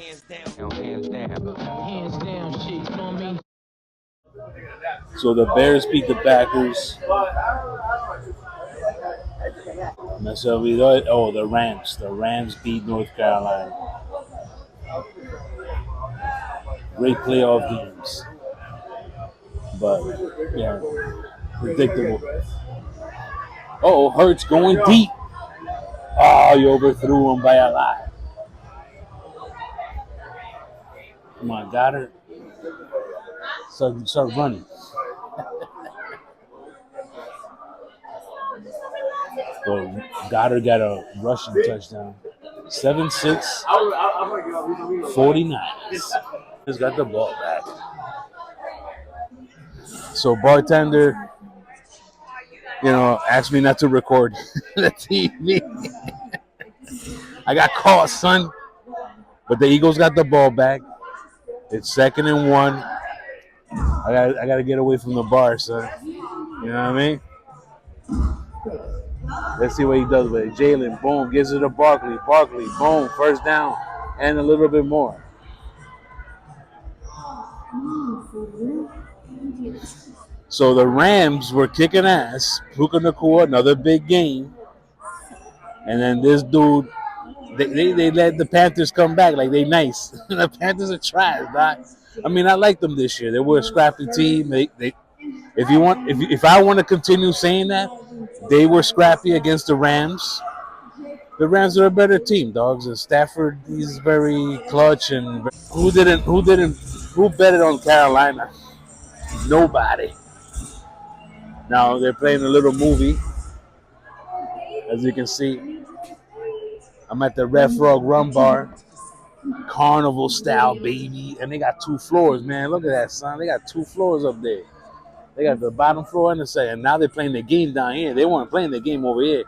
Hands down, shit, you know what I mean? So the Bears beat the Packers. Me se olvidó. Oh, the Rams. The Rams beat North Carolina. Great playoff games. But, yeah, predictable. Oh, Hurts going deep. Oh, you overthrew him by a lot. Come on, Goddard. Start running. Well, Goddard got a rushing touchdown. 7-6, 49. Got the ball back. So bartender, asked me not to record the TV. I got caught, son. But the Eagles got the ball back. It's 2nd and 1. I got to get away from the bar, son. You know what I mean? Let's see what he does with it. Jalen, boom, gives it to Barkley. Barkley, boom, first down, and a little bit more. So the Rams were kicking ass. Puka Nacua, another big game. And then this dude, they let the Panthers come back like they nice. The Panthers are trash, doc. I mean, I like them this year. They were a scrappy team. If I want to continue saying that, they were scrappy against the Rams. The Rams are a better team, dogs. And Stafford, he's very clutch and who betted on Carolina? Nobody. Now they're playing a little movie. As you can see, I'm at the Red Frog Rum Bar, Carnival style, baby, and they got 2 floors, man. Look at that, son. They got 2 floors up there. They got the bottom floor and the second. Now they're playing the game down here. They weren't playing the game over here.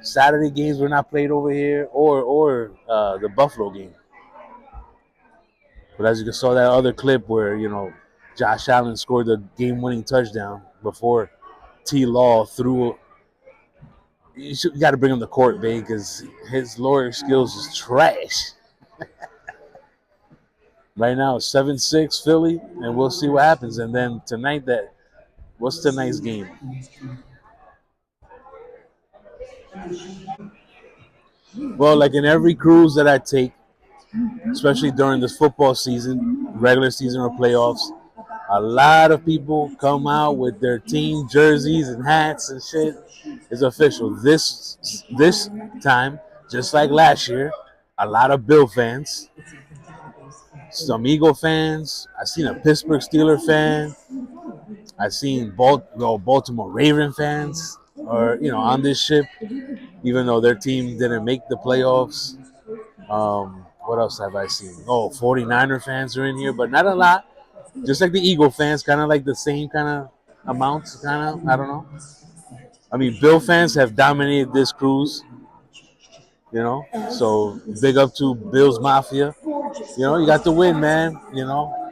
Saturday games were not played over here, or the Buffalo game. But as you can saw that other clip where Josh Allen scored the game-winning touchdown before T. Law threw. You got to bring him to court, babe, because his lawyer skills is trash. Right now, it's 7-6 Philly, and we'll see what happens. And then tonight, what's tonight's game? Well, like in every cruise that I take, especially during this football season, regular season or playoffs, a lot of people come out with their team jerseys and hats and shit. It's official. This time, just like last year, a lot of Bill fans, some Eagle fans. I seen a Pittsburgh Steeler fan. I seen Baltimore Raven fans, or on this ship, even though their team didn't make the playoffs. What else have I seen? Oh, 49er fans are in here, but not a lot. Just like the Eagle fans, kind of like the same kind of amounts, kind of. I don't know. I mean, Bill fans have dominated this cruise, So big up to Bills Mafia. You got the win, man.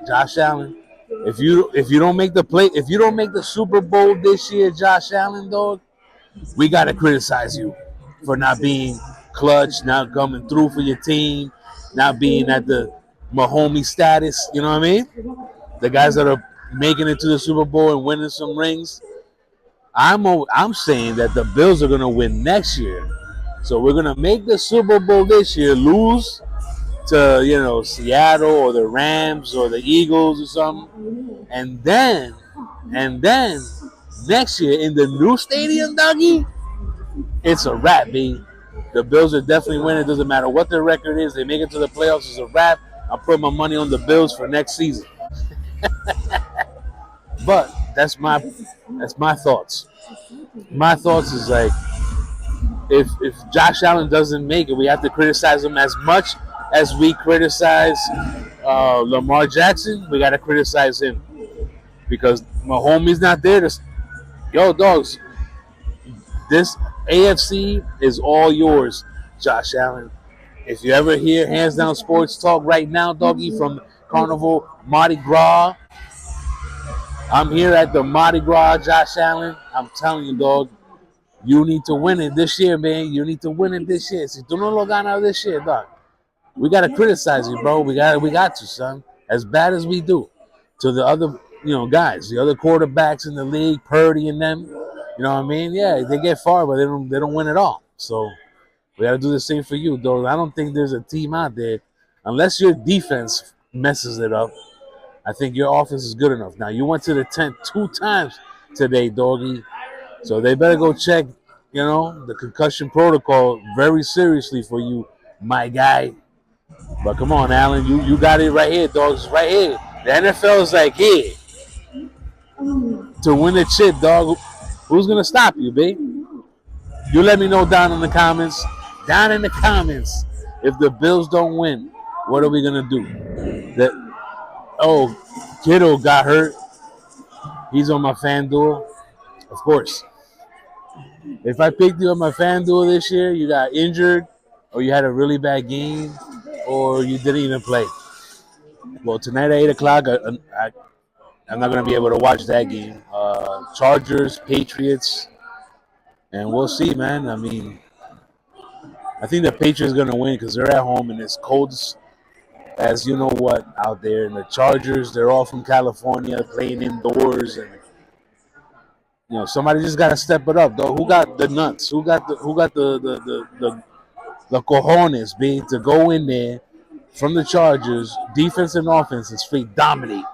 Josh Allen. If you don't make the Super Bowl this year, Josh Allen, dog, we gotta criticize you for not being clutch, not coming through for your team, not being at the Mahomes status. You know what I mean? The guys that are making it to the Super Bowl and winning some rings. I'm saying that the Bills are gonna win next year, so we're gonna make the Super Bowl this year, lose to Seattle or the Rams or the Eagles or something, and then next year in the new stadium, doggy, it's a wrap, B. The Bills are definitely winning. It doesn't matter what their record is. They make it to the playoffs. It's a wrap. I'll put my money on the Bills for next season. But that's my thoughts. My thoughts is like if Josh Allen doesn't make it, we have to criticize him as much as we criticize Lamar Jackson. We got to criticize him because Mahomes not there to. Yo, dogs, this AFC is all yours, Josh Allen. If you ever hear Hands Down Sports Talk right now, doggy, from Carnival Mardi Gras, I'm here at the Mardi Gras, Josh Allen. I'm telling you, dog, you need to win it this year, man. You need to win it this year. Si tú no lo ganas this year, dog, We gotta criticize you, bro. We got to, son. As bad as we do to the other, guys, the other quarterbacks in the league, Purdy and them. You know what I mean? Yeah, they get far, but they don't win at all. So we gotta do the same for you, though. I don't think there's a team out there, unless your defense messes it up. I think your offense is good enough. Now you went to the tent 2 times today, doggy. So they better go check, the concussion protocol very seriously for you, my guy. But come on, Allen, you got it right here, dogs. Right here. The NFL is like here to win the chip, dog. Who's gonna stop you, babe? You let me know down in the comments. Down in the comments, if the Bills don't win, what are we gonna do? That Kittle got hurt. He's on my FanDuel, of course. If I picked you on my FanDuel this year, you got injured, or you had a really bad game, or you didn't even play. Well, tonight at 8 o'clock, I'm not going to be able to watch that game. Chargers, Patriots, and we'll see, man. I mean, I think the Patriots are going to win because they're at home and it's cold as you know what out there. And the Chargers, they're all from California, playing indoors, and somebody just got to step it up, though. Who got the nuts? Who got the cojones, B, to go in there from the Chargers, defense and offense, and straight dominate?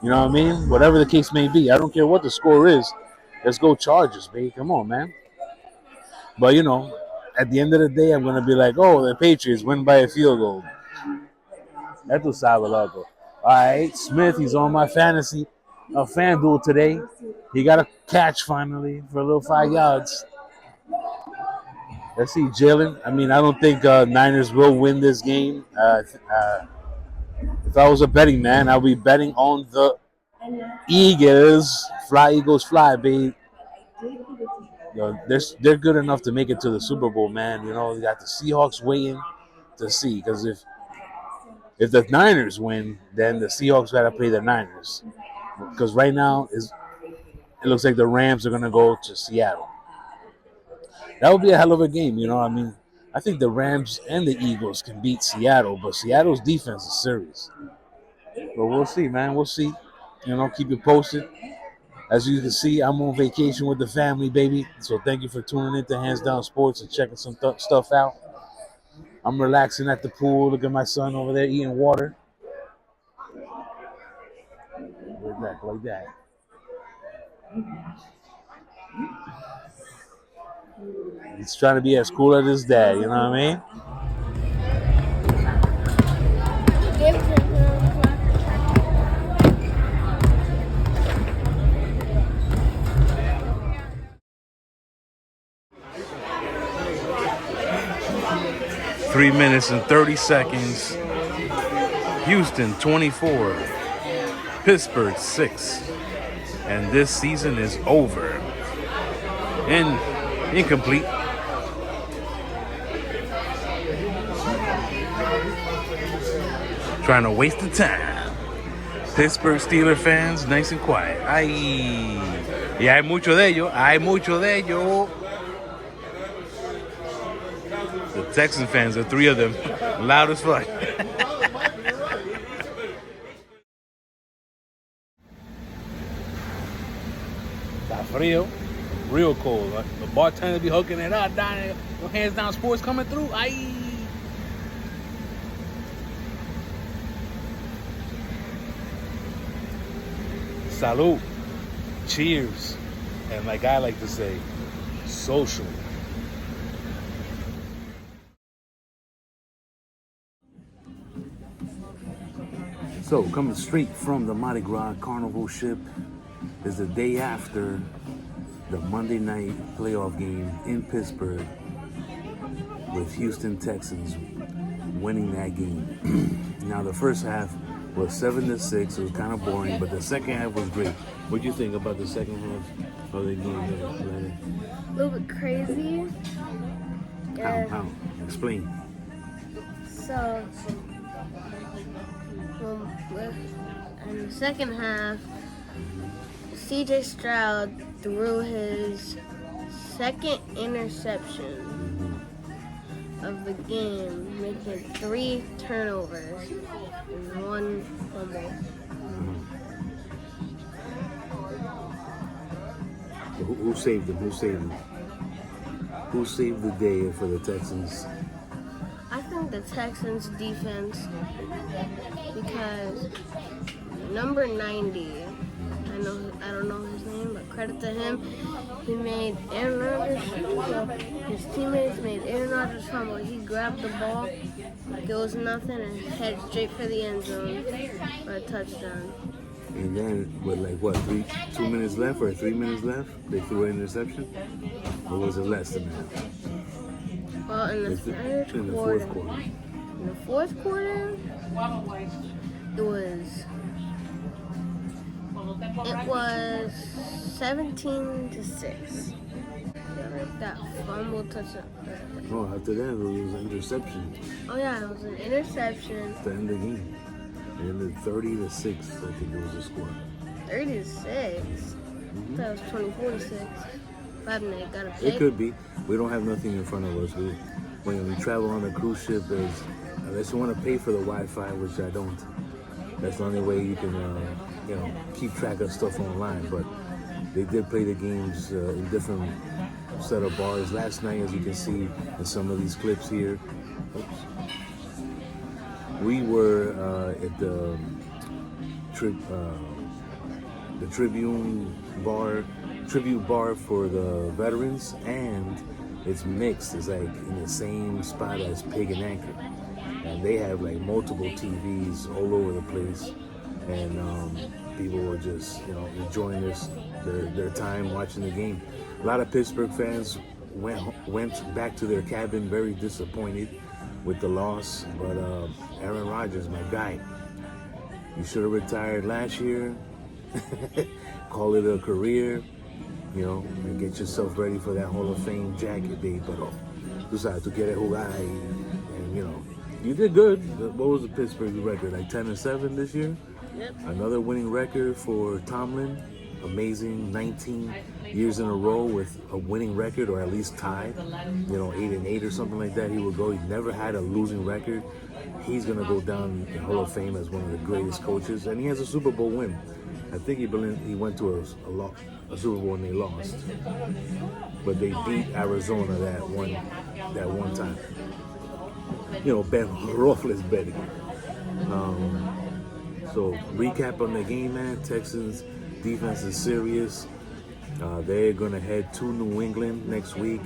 You know what I mean? Whatever the case may be. I don't care what the score is. Let's go Chargers, baby. Come on, man. But, at the end of the day, I'm going to be like, oh, the Patriots win by a field goal. That's what sabe, loco. All right, Smith, he's on my fantasy FanDuel today. He got a catch finally for a little 5 yards. Let's see, Jalen. I mean, I don't think Niners will win this game. If I was a betting man, I'd be betting on the Eagles. Fly, Eagles, fly, babe. They're good enough to make it to the Super Bowl, man. You got the Seahawks waiting to see. Because if the Niners win, then the Seahawks got to play the Niners. Because right now, it looks like the Rams are going to go to Seattle. That would be a hell of a game, I mean, I think the Rams and the Eagles can beat Seattle, but Seattle's defense is serious. But we'll see, man. We'll see. Keep it posted. As you can see, I'm on vacation with the family, baby. So thank you for tuning in to Hands Down Sports and checking some stuff out. I'm relaxing at the pool. Look at my son over there eating water. Like that. He's trying to be as cool as his dad, you know what I mean? 3 minutes and 30 seconds. Houston 24, Pittsburgh 6, and this season is over. And incomplete. Trying to waste the time. Pittsburgh Steelers fans, nice and quiet. Ay, y hay mucho de ellos. The Texan fans, are 3 of them, loud as fuck. Está frío, real cold. The bartender be hooking it up down there. Hands Down Sports coming through. Ay. Salud. Cheers. And like I like to say, social. So, coming straight from the Mardi Gras Carnival Ship is the day after the Monday night playoff game in Pittsburgh with Houston Texans winning that game. Now, the first half was 7-6. It was kind of boring, but the second half was great. What do you think about the second half of the game? A little bit crazy. How? Explain. So, in the second half, CJ Stroud threw his second interception. of the game, making 3 turnovers and 1 fumble. Who saved them? Who saved them? Who saved the day for the Texans? I think the Texans defense, because number 90, I don't know his name, but credit to him, he made Aaron Rodgers, his teammates made Aaron Rodgers fumble. He grabbed the ball like it was nothing and headed straight for the end zone for a touchdown. And then, with like what, 2 minutes left or 3 minutes left, they threw an interception? Or was it less than that? Well, in the fourth quarter. In the fourth quarter, it was 17-6. That fumble touchdown. Oh, after that, it was an interception Oh yeah, it was an interception. to end the game. And then 30-6, I think it was the score. 30-6. That was 24-6. But they gotta pay. It could be. We don't have nothing in front of us. When we travel on a cruise ship, unless you want to pay for the Wi-Fi, which I don't. That's the only way you can, keep track of stuff online. But they did play the games in different set of bars last night, as you can see in some of these clips here. Oops. We were at the tribute bar for the veterans, and it's mixed. It's like in the same spot as Pig and Anchor, and they have like multiple TVs all over the place, and people were just enjoying their time watching the game. A lot of Pittsburgh fans went back to their cabin very disappointed with the loss, but Aaron Rodgers, my guy, you should have retired last year. Call it a career, and get yourself ready for that Hall of Fame jacket, babe. But tú sabes, tú quieres jugar, and you did good. What was the Pittsburgh record? Like 10-7 this year. Yep. Another winning record for Tomlin. Amazing, 19 years in a row with a winning record, or at least tied. 8-8 or something like that. He would go. He never had a losing record. He's gonna go down in Hall of Fame as one of the greatest coaches, and he has a Super Bowl win. I think he went to a Super Bowl and they lost, but they beat Arizona that one time. Ben Roethlisberger. So recap on the game, man. Texans defense is serious. They're gonna head to New England next week.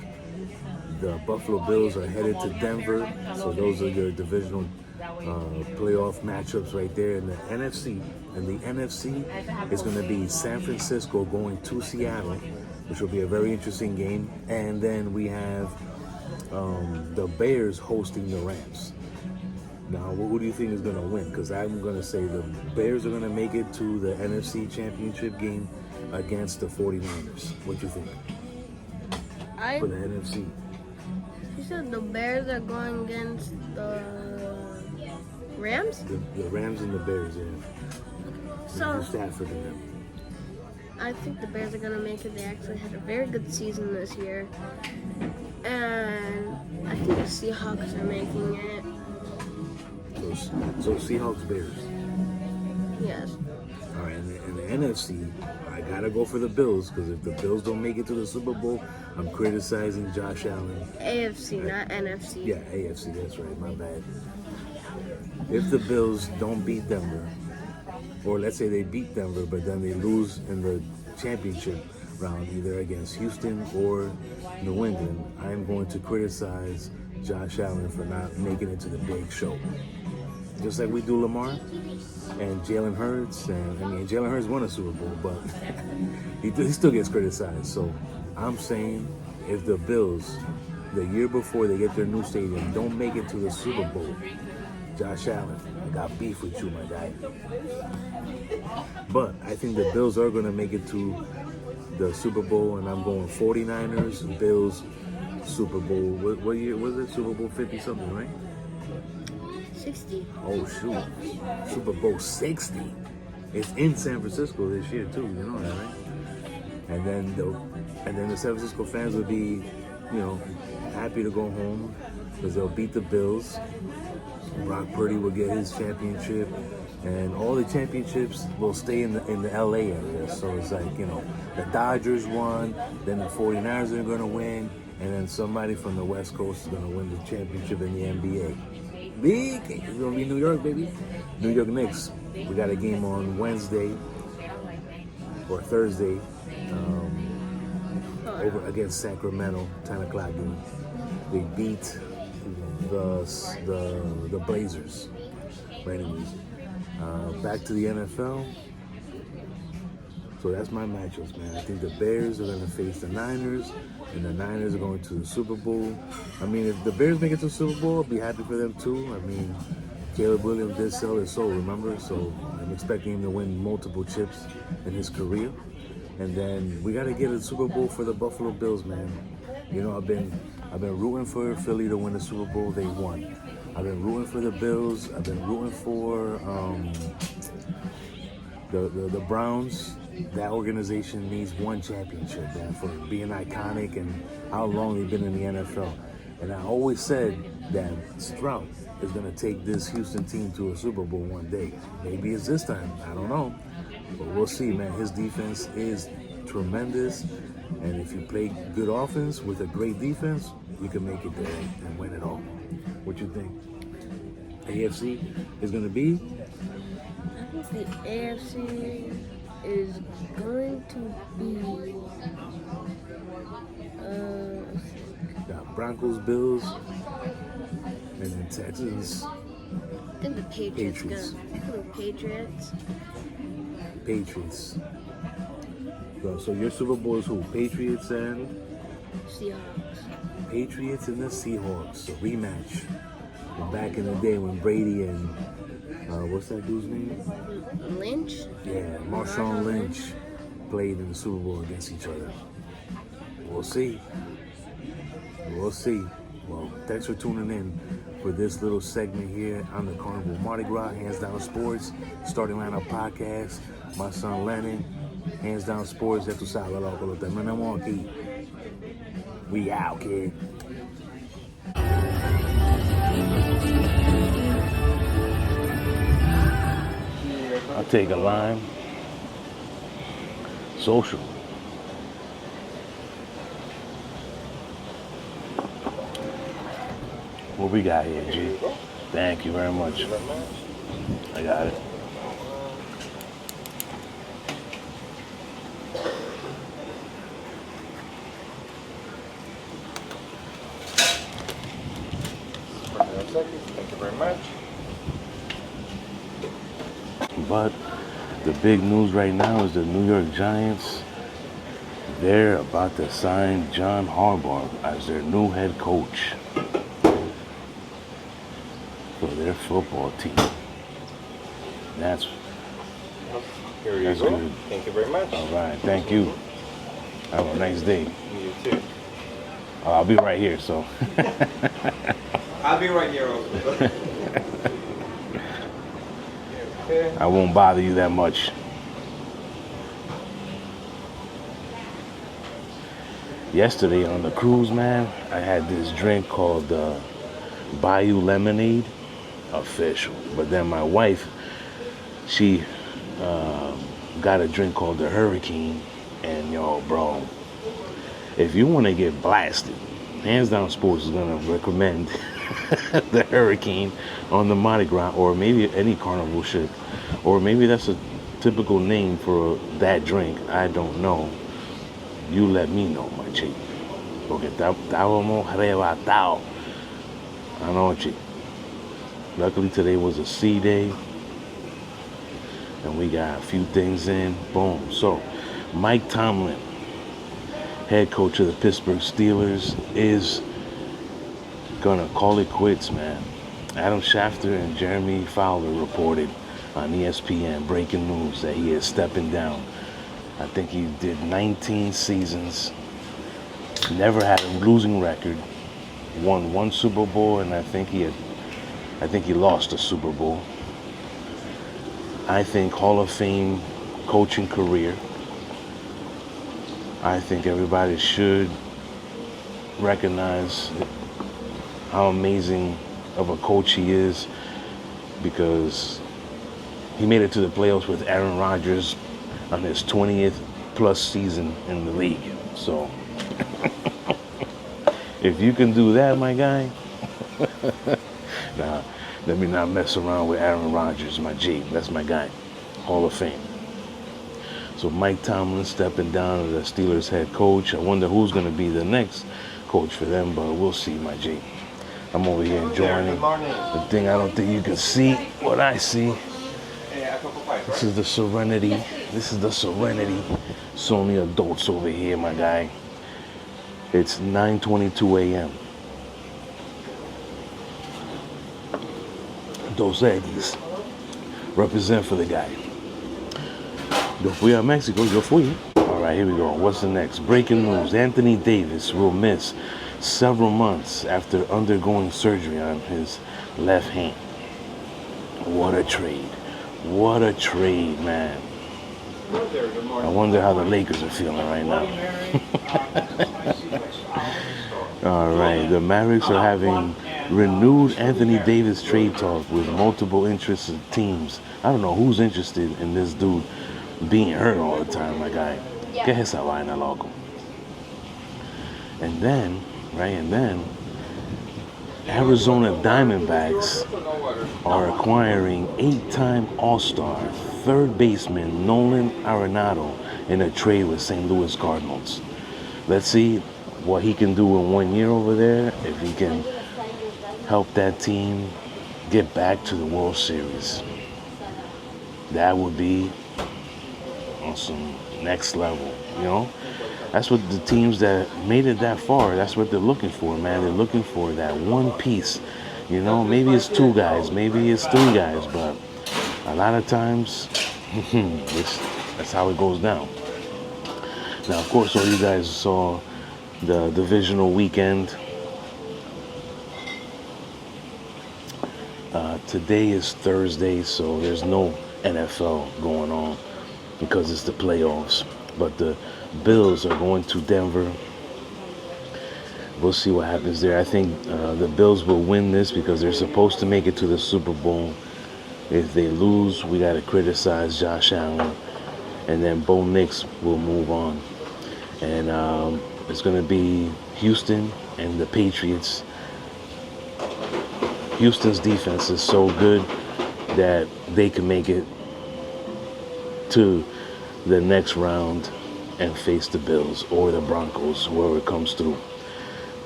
The Buffalo Bills are headed to Denver, so those are your divisional playoff matchups right there in the NFC. And the NFC is going to be San Francisco going to Seattle, which will be a very interesting game. And then we have the Bears hosting the Rams. Now, who do you think is going to win? Because I'm going to say the Bears are going to make it to the NFC Championship game against the 49ers. What do you think? For the NFC. You said the Bears are going against the Rams? The Rams and the Bears, yeah. So, Stafford and them. I think the Bears are going to make it. They actually had a very good season this year. And I think the Seahawks are making it. So Seahawks, Bears. Yes. All right, and the NFC, I got to go for the Bills, because if the Bills don't make it to the Super Bowl, I'm criticizing Josh Allen. AFC, not NFC. Yeah, AFC, that's right, my bad. If the Bills don't beat Denver, or let's say they beat Denver, but then they lose in the championship round, either against Houston or New England, I'm going to criticize Josh Allen for not making it to the big show. Just like we do Lamar and Jalen Hurts. And Jalen Hurts won a Super Bowl, but he still gets criticized. So I'm saying if the Bills, the year before they get their new stadium, don't make it to the Super Bowl, Josh Allen, I got beef with you, my guy. But I think the Bills are going to make it to the Super Bowl, and I'm going 49ers, Bills, Super Bowl. What year was it? Super Bowl 50-something, right? 60. Oh, shoot. Super Bowl 60. It's in San Francisco this year, too. You know that, right? And then the San Francisco fans will be, happy to go home because they'll beat the Bills. Brock Purdy will get his championship, and all the championships will stay in the LA area. So it's like, the Dodgers won, then the 49ers are going to win, and then somebody from the West Coast is going to win the championship in the NBA. Big, it's going to be New York, baby. New York Knicks. We got a game on Wednesday or Thursday over against Sacramento, 10 o'clock game. They beat the Blazers. But anyways, back to the NFL. So that's my matchups, man. I think the Bears are going to face the Niners, and the Niners are going to the Super Bowl. I mean, if the Bears make it to the Super Bowl, I'll be happy for them too. I mean, Caleb Williams did sell his soul, remember? So I'm expecting him to win multiple chips in his career. And then we got to get a Super Bowl for the Buffalo Bills, man. I've been rooting for Philly to win the Super Bowl. They won. I've been rooting for the Bills. I've been rooting for the Browns. That organization needs one championship, man, for being iconic and how long they've been in the NFL. And I always said that Stroud is going to take this Houston team to a Super Bowl one day. Maybe it's this time. I don't know. But we'll see, man. His defense is tremendous. And if you play good offense with a great defense, you can make it there and win it all. What you think? AFC is going to be? I think the AFC is going to be Got Broncos, Bills, and then Texans. I think the Patriots. Patriots. So your Super Bowl is who? Patriots and Seahawks. Patriots and the Seahawks. A rematch. Back in the day when Brady and what's that dude's name? Lynch? Yeah, Marshawn Lynch played in the Super Bowl against each other. We'll see. Well, thanks for tuning in for this little segment here on the Carnival Mardi Gras, Hands Down Sports, Starting Lineup Podcast. My son Lennon, Hands Down Sports, ya tú sabes, loco, lo terminamos aquí. We out, kid. I'll take a lime. Social. What we got here, G? Thank you very much. I got it. Thank you very much. But the big news right now is the New York Giants. They're about to sign John Harbaugh as their new head coach for their football team. That's Here you go. good. Thank you very much. All right, thank you. Have a nice day. You too. I'll be right here, so. I'll be right here also. Okay. I won't bother you that much. Yesterday on the cruise, man, I had this drink called Bayou Lemonade, official. But then my wife, she got a drink called the Hurricane, and bro, if you want to get blasted, Hands Down Sports is gonna recommend the Hurricane on the Mardi Gras, or maybe any carnival ship, or maybe that's a typical name for that drink. I don't know. You let me know, my chick. Porque estábamos arrebatados anoche. Luckily today was a sea day, and we got a few things in. Boom. So, Mike Tomlin, head coach of the Pittsburgh Steelers, is gonna call it quits, man. Adam Schefter and Jeremy Fowler reported on ESPN breaking news that he is stepping down. I think he did 19 seasons, never had a losing record, won one Super Bowl, and I think he lost a Super Bowl. I think Hall of Fame coaching career. I think everybody should recognize how amazing of a coach he is, because he made it to the playoffs with Aaron Rodgers on his 20th plus season in the league. So if you can do that, my guy, nah, let me not mess around with Aaron Rodgers, my G. That's my guy. Hall of Fame. So Mike Tomlin stepping down as the Steelers head coach. I wonder who's going to be the next coach for them, but we'll see, my G. I'm over here enjoying it. The thing I don't think you can see what I see. This is the Serenity. This is the Serenity. It's only adults over here, my guy. It's 9:22 a.m. Dos Equis. Represent for the guy. Yo fui a Mexico, yo fui. All right, here we go. What's the next? Breaking news. Anthony Davis will miss several months after undergoing surgery on his left hand. What a trade. What a trade, man. I wonder how the Lakers are feeling right now. All right, the Mavericks are having renewed Anthony Davis trade talk with multiple interested teams. I don't know who's interested in this dude being hurt all the time, my guy. ¿Qué es esa vaina, loco? And then, Arizona Diamondbacks are acquiring 8-time All-Star third baseman Nolan Arenado in a trade with St. Louis Cardinals. Let's see what he can do in 1 year over there, if he can help that team get back to the World Series. That would be on some next level, you know? That's what the teams that made it that far, that's what they're looking for, man. They're looking for that one piece. You know, maybe it's 2 guys, maybe it's 3 guys, but a lot of times, that's how it goes down. Now, of course, all you guys saw the divisional weekend. Today is Thursday, so there's no NFL going on because it's the playoffs. But the Bills are going to Denver. We'll see what happens there. I think the Bills will win this because they're supposed to make it to the Super Bowl. If they lose, we got to criticize Josh Allen. And then Bo Nix will move on. And it's going to be Houston and the Patriots. Houston's defense is so good that they can make it to the next round and face the Bills or the Broncos, whoever comes through.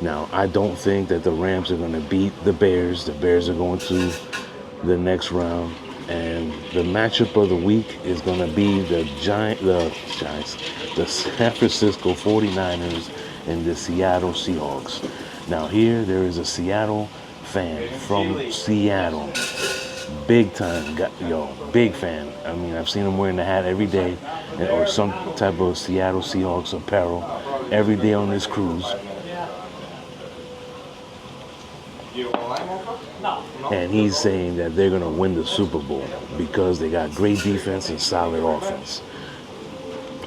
Now, I don't think that the Rams are going to beat the Bears. The Bears are going to the next round. And the matchup of the week is going to be the San Francisco 49ers and the Seattle Seahawks. Now, here there is a Seattle fan from Seattle. Big time, big fan. I mean, I've seen him wearing the hat every day, or some type of Seattle Seahawks apparel every day on this cruise. And he's saying that they're going to win the Super Bowl because they got great defense and solid offense.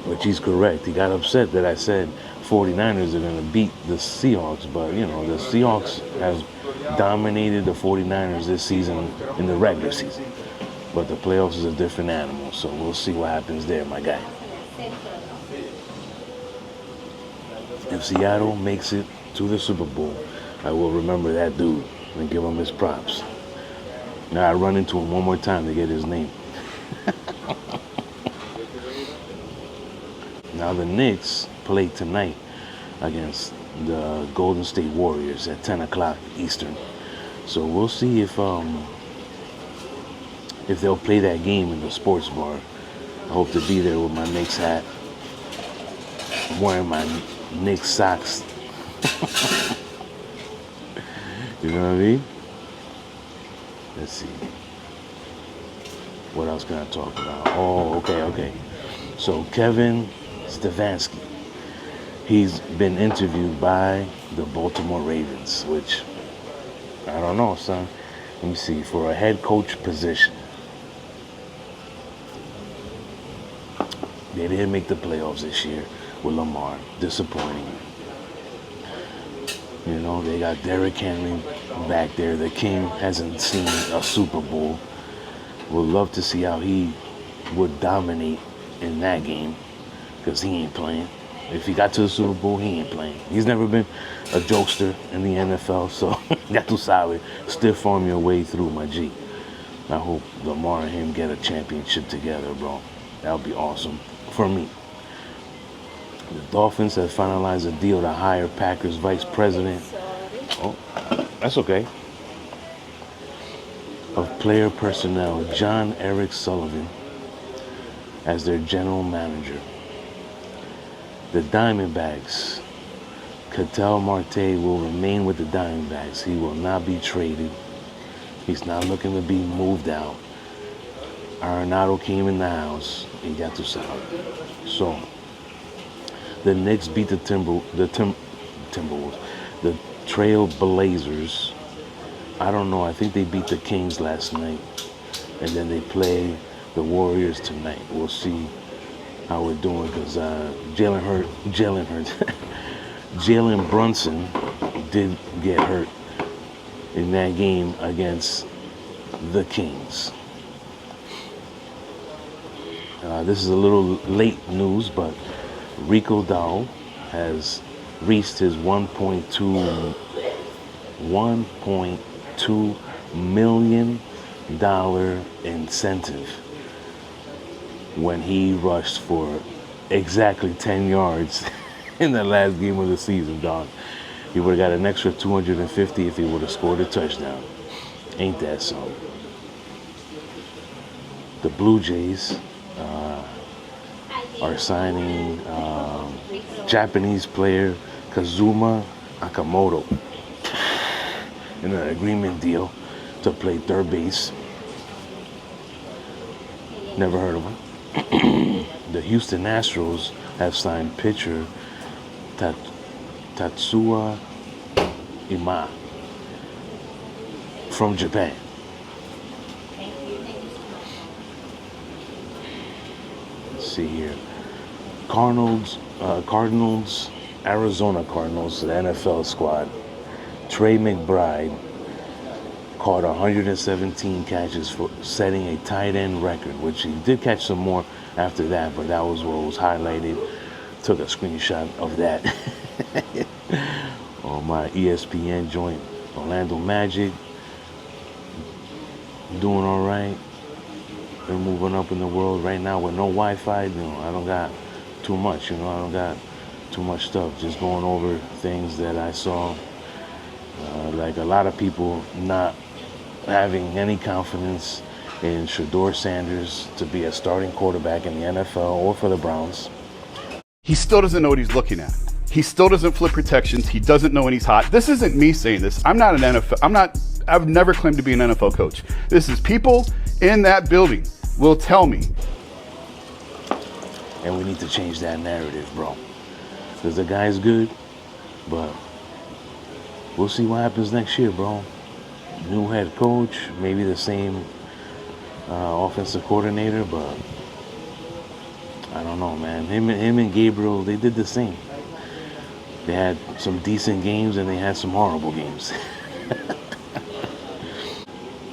Which he's correct. He got upset that I said 49ers are going to beat the Seahawks, but, you know, the Seahawks has dominated the 49ers this season in the regular season. But the playoffs is a different animal, so we'll see what happens there, my guy. If Seattle makes it to the Super Bowl, I will remember that dude and give him his props. Now I run into him one more time to get his name. Now the Knicks play tonight against the Golden State Warriors at 10 o'clock Eastern. So we'll see if they'll play that game in the sports bar. I hope to be there with my Knicks hat. I'm wearing my Knicks socks. You know what I mean? Let's see. What else can I talk about? Oh, okay. So Kevin Stefanski, he's been interviewed by the Baltimore Ravens, which, I don't know, son. Let me see, for a head coach position. They didn't make the playoffs this year with Lamar. Disappointing. You know, they got Derrick Henry back there. The king hasn't seen a Super Bowl. Would love to see how he would dominate in that game, because he ain't playing. If he got to the Super Bowl, he ain't playing. He's never been a jokester in the NFL, so ya tú sabes, stiff arm your way through, my G. I hope Lamar and him get a championship together, bro. That would be awesome for me. The Dolphins have finalized a deal to hire Packers Vice President. Oh, that's okay. Of player personnel, John Eric Sullivan, as their general manager. The Diamondbacks, Ketel Marte will remain with the Diamondbacks. He will not be traded. He's not looking to be moved out. Arenado came in the house and got to sell. So the Knicks beat the Timberwolves, the Trail Blazers. I don't know. I think they beat the Kings last night, and then they play the Warriors tonight. We'll see how we're doing, because Jalen Brunson did get hurt in that game against the Kings. This is a little late news, but Rico Dowell has reached his $1.2 million incentive when he rushed for exactly 10 yards in the last game of the season, dog. He would have got an extra 250 if he would have scored a touchdown. Ain't that so? The Blue Jays are signing Japanese player Kazuma Akamoto in an agreement deal to play third base. Never heard of him. The Houston Astros have signed pitcher Tatsuya Ima from Japan. Let's see here. Cardinals, Arizona Cardinals, the NFL squad. Trey McBride caught 117 catches for setting a tight end record, which he did catch some more after that, but that was what was highlighted. Took a screenshot of that on my ESPN joint. Orlando Magic doing all right. They're moving up in the world right now with no Wi-Fi. I don't got too much. I don't got too much stuff. Just going over things that I saw. Like a lot of people not having any confidence in Shedeur Sanders to be a starting quarterback in the NFL or for the Browns. He still doesn't know what he's looking at. He still doesn't flip protections. He doesn't know when he's hot. This isn't me saying this. I'm not an NFL. I've never claimed to be an NFL coach. This is people in that building will tell me. And we need to change that narrative, bro. Because the guy's good, but we'll see what happens next year, bro. New head coach, maybe the same offensive coordinator, but I don't know, man. Him and Gabriel, they did the same. They had some decent games and they had some horrible games.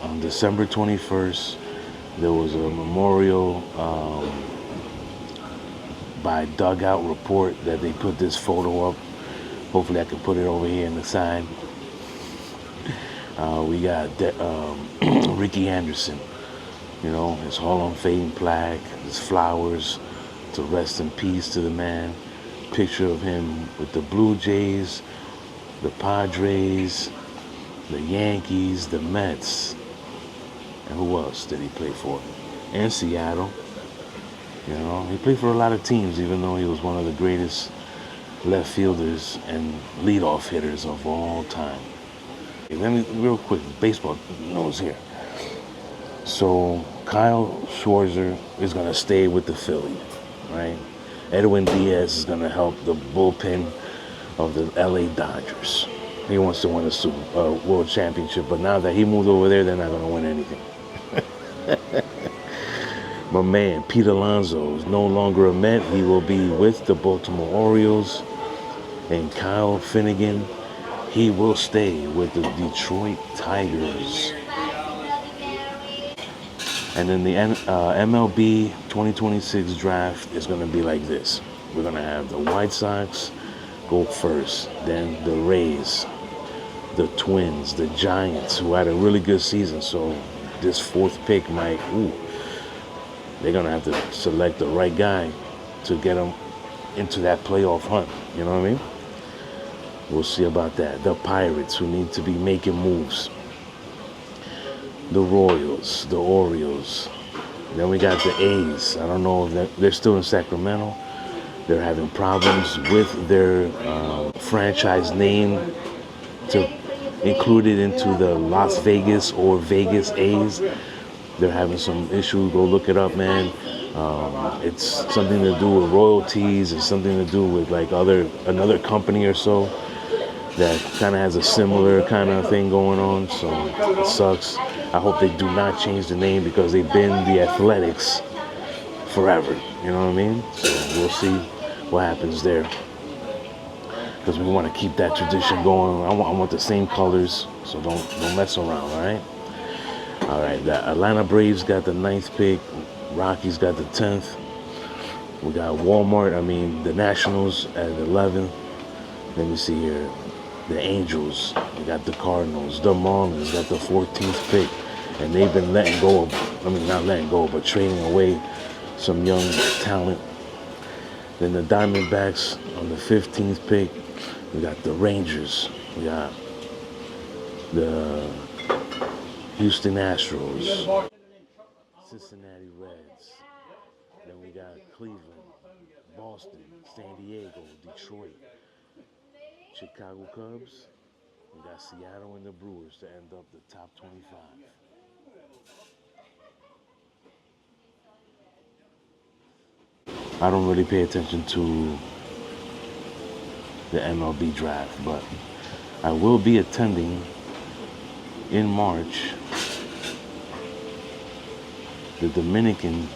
On December 21st, there was a memorial by Dugout Report that they put this photo up. Hopefully I can put it over here in the side. We got Ricky Anderson, his Hall of Fame plaque, his flowers to rest in peace to the man. Picture of him with the Blue Jays, the Padres, the Yankees, the Mets, and who else did he play for? And Seattle. He played for a lot of teams, even though he was one of the greatest left fielders and leadoff hitters of all time. Let me, real quick, baseball news here. So Kyle Schwarzer is going to stay with the Philly, right? Edwin Diaz is going to help the bullpen of the LA Dodgers. He wants to win a world championship, but now that he moved over there, they're not going to win anything. My man, Pete Alonso, is no longer a Met. He will be with the Baltimore Orioles. And Kyle Finnegan, he will stay with the Detroit Tigers. And then the MLB 2026 draft is going to be like this. We're going to have the White Sox go first, then the Rays, the Twins, the Giants, who had a really good season. So this fourth pick might, they're going to have to select the right guy to get them into that playoff hunt. You know what I mean? We'll see about that. The Pirates, who need to be making moves. The Royals, the Orioles. Then we got the A's. I don't know if they're still in Sacramento. They're having problems with their franchise name to include it into the Las Vegas or Vegas A's. They're having some issue. Go look it up, man. It's something to do with royalties. It's something to do with like another company or so that kind of has a similar kind of thing going on. So it sucks. I hope they do not change the name because they've been the Athletics forever. You know what I mean? So we'll see what happens there. Because we want to keep that tradition going. I want the same colors, so don't mess around, all right? All right, the Atlanta Braves got the 9th pick. Rockies got the 10th. We got the Nationals at 11th. Let me see here. The Angels, we got the Cardinals. The Marlins got the 14th pick. And they've been not letting go, but trading away some young talent. Then the Diamondbacks on the 15th pick. We got the Rangers. We got the Houston Astros. Cincinnati Reds. Then we got Cleveland, Boston, San Diego, Detroit, Chicago Cubs. We got Seattle and the Brewers to end up the top 25. I don't really pay attention to the MLB draft, but I will be attending in March the Dominican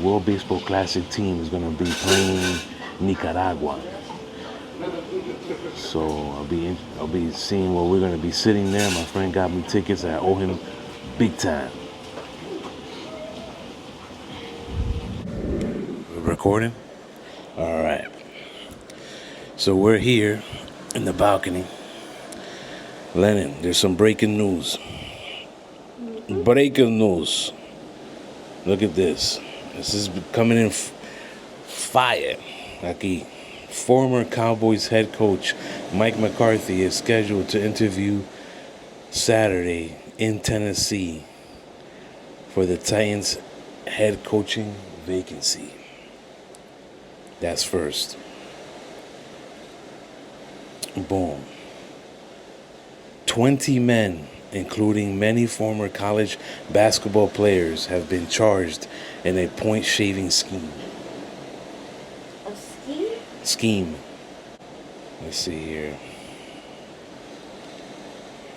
World Baseball Classic team is going to be playing Nicaragua. So I'll be seeing where we're going to be sitting there. My friend got me tickets. I owe him big time. We're recording? All right. So we're here in the balcony. Lennon, there's some breaking news. Breaking news. Look at this. This is coming in fire. Aquí. Former Cowboys head coach Mike McCarthy is scheduled to interview Saturday in Tennessee for the Titans head coaching vacancy. That's first. Boom. 20 men, including many former college basketball players, have been charged in a point-shaving scheme. A scheme? Let's see here.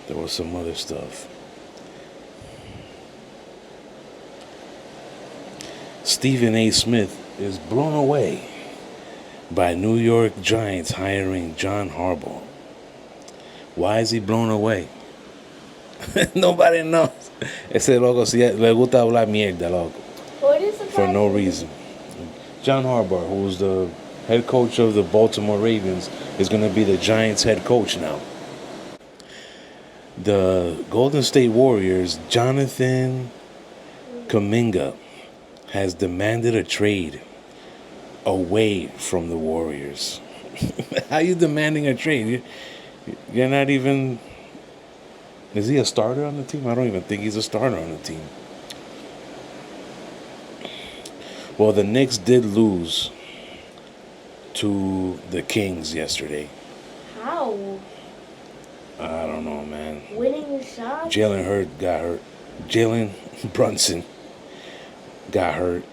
There was some other stuff. Stephen A. Smith is blown away by New York Giants hiring John Harbaugh. Why is he blown away? Nobody knows. Ese loco si le gusta hablar mierda, loco. What is For no reason. John Harbaugh, who's the head coach of the Baltimore Ravens, is going to be the Giants head coach now. The Golden State Warriors, Jonathan Kuminga, has demanded a trade away from the Warriors. How are you demanding a trade? You're not even... Is he a starter on the team? I don't even think he's a starter on the team. Well, the Knicks did lose to the Kings yesterday. How? I don't know, man. Winning the shot? Jalen Brunson got hurt.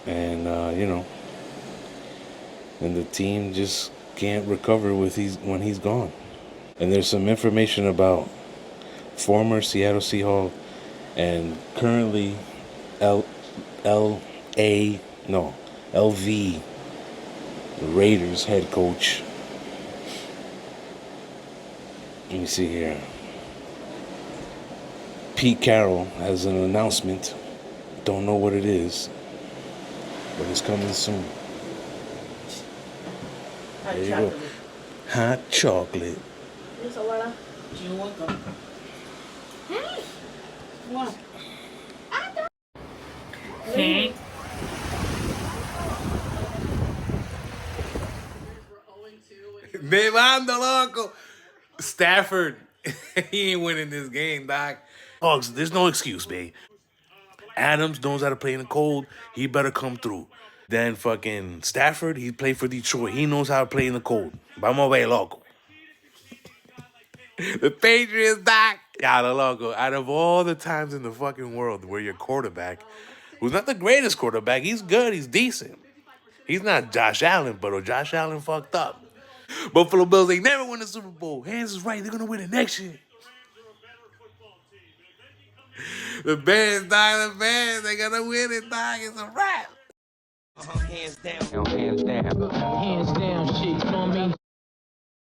And, and the team just can't recover when he's gone. And there's some information about former Seattle Seahawks and currently LV Raiders head coach Let me see here. Pete Carroll has an announcement. Don't know what it is, but it's coming soon. There you go. Hot chocolate. Me mando, loco. Stafford, he ain't winning this game, Doc. Hogs, there's no excuse, babe. Adams knows how to play in the cold. He better come through. Then fucking Stafford, he played for Detroit. He knows how to play in the cold. Vamos a ver, loco. The Patriots, Doc. Yeah, the loco. Out of all the times in the fucking world where your quarterback, who's not the greatest quarterback, he's good, he's decent. He's not Josh Allen, but Josh Allen fucked up. Buffalo Bills ain't never win the Super Bowl. Hands is right, they're gonna win it next year. The Bears, Dog, the Bears, they gonna win it, Dog. It's a wrap. Hands down. Hands down. Hands down.